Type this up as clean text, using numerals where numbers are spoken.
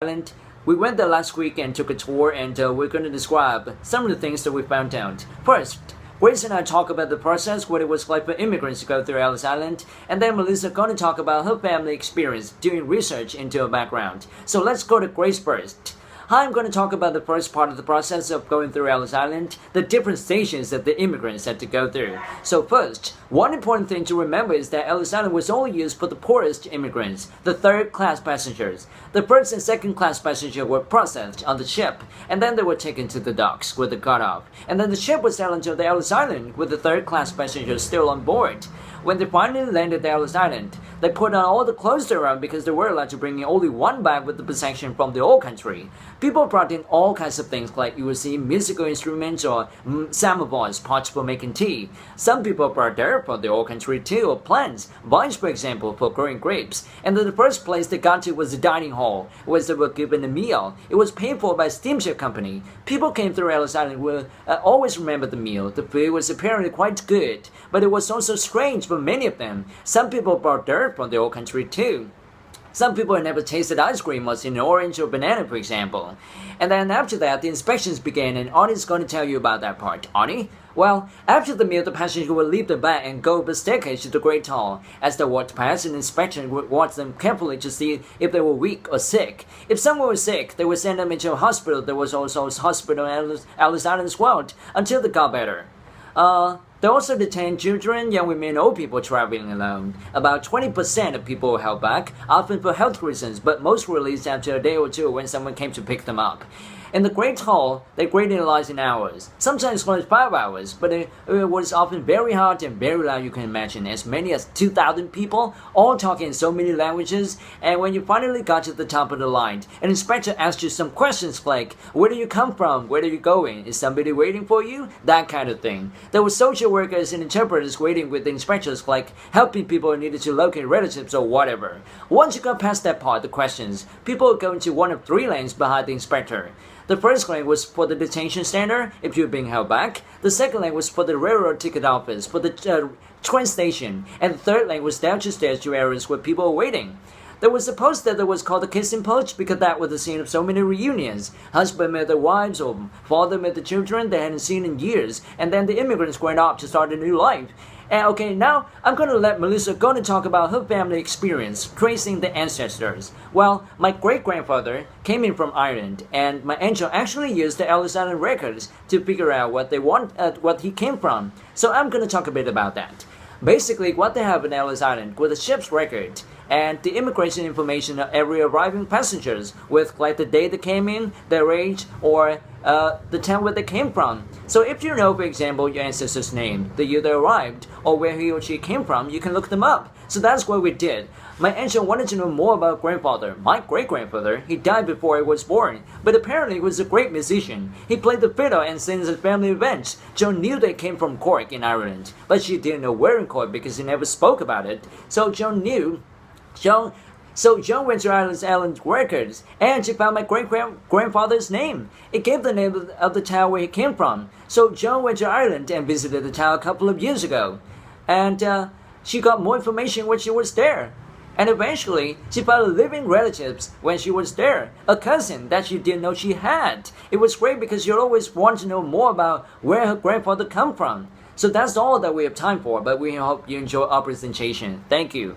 Island. We went there last week and took a tour, and we're going to describe some of the things that we found out. First, Grace and I talk about the process, what it was like for immigrants to go through Ellis Island, and then Melissa going to talk about her family experience doing research into her background. So let's go to Grace first. I'm going to talk about the first part of the process of going through Ellis Island, the different stations that the immigrants had to go through. So first, one important thing to remember is that Ellis Island was only used for the poorest immigrants, the third-class passengers. The first and second-class passengers were processed on the ship, and then they were taken to the docks where they got off. And then the ship was sailed to the Ellis Island with the third-class passengers still on board. When they finally landed at Ellis Island, they put on all the clothes around because they were allowed to bring in only one bag with the possession from the old country. People brought in all kinds of things like you will see musical instruments or samovars, pots for making tea. Some people brought dirt from the old country too, or plants, vines for example for growing grapes. And then the first place they got to was the dining hall, where they were given a meal. It was paid for by a steamship company. People came through Ellis Island will always remember the meal. The food was apparently quite good, but it was also strange for many of them. Some people brought dirt from the old country too. Some people had never tasted ice cream or seen an orange or banana, for example. And then after that, the inspections began, and Arnie's going to tell you about that part. Arnie? Well, after the meal, the passenger would leave the bag and go up the staircase to the Great Hall. As they walked past, an inspector would watch them carefully to see if they were weak or sick. If someone was sick, they would send them into a hospital. There was also a hospital in Ellis Island as well, until they got better. They also detained children, young women, and old people traveling alone. About 20% of people were held back, often for health reasons, but most were released after a day or two when someone came to pick them up. In the Great Hall, they graded lives in hours, sometimes only 5 hours, but it was often very hot and very loud. You can imagine as many as 2,000 people, all talking in so many languages. And when you finally got to the top of the line, an inspector asked you some questions like, where do you come from? Where are you going? Is somebody waiting for you? That kind of thing. There were social workers and interpreters waiting with the inspectors, like helping people who needed to locate relatives or whatever. Once you got past that part, the questions, people would go into one of 3 lanes behind the inspector. The first lane was for the detention center, if you were being held back. The second lane was for the railroad ticket office, for the train station. And the third lane was down to stairs to areas where people were waiting. There was a post that was called the kissing post because that was the scene of so many reunions. Husband met their wives or father met the children they hadn't seen in years. And then the immigrants went off to start a new life. And okay, now I'm going to let Melissa go to talk about her family experience tracing the ancestors. Well, my great-grandfather came in from Ireland, and my angel actually used the Ellis Island records to figure out what he came from. So I'm going to talk a bit about that. Basically, what they have in Ellis Island was the ship's record and the immigration information of every arriving passengers with like the day they came in, their age, or the town where they came from. So if you know, for example, your ancestor's name, the year they arrived, or where he or she came from, you can look them up. So that's what we did. My angel wanted to know more about grandfather. My great-grandfather, he died before I was born, but apparently he was a great musician. He played the fiddle and sings at family events. Joan knew they came from Cork in Ireland, but she didn't know where in Cork because he never spoke about it. So Joan went to Ellis Island records, and she found my great-grandfather's name. It gave the name of the town where he came from. So Joan went to Ireland and visited the town a couple of years ago. And she got more information when she was there. And eventually, she found living relatives when she was there. A cousin that she didn't know she had. It was great because you always want to know more about where her grandfather come from. So that's all that we have time for, but we hope you enjoy our presentation. Thank you.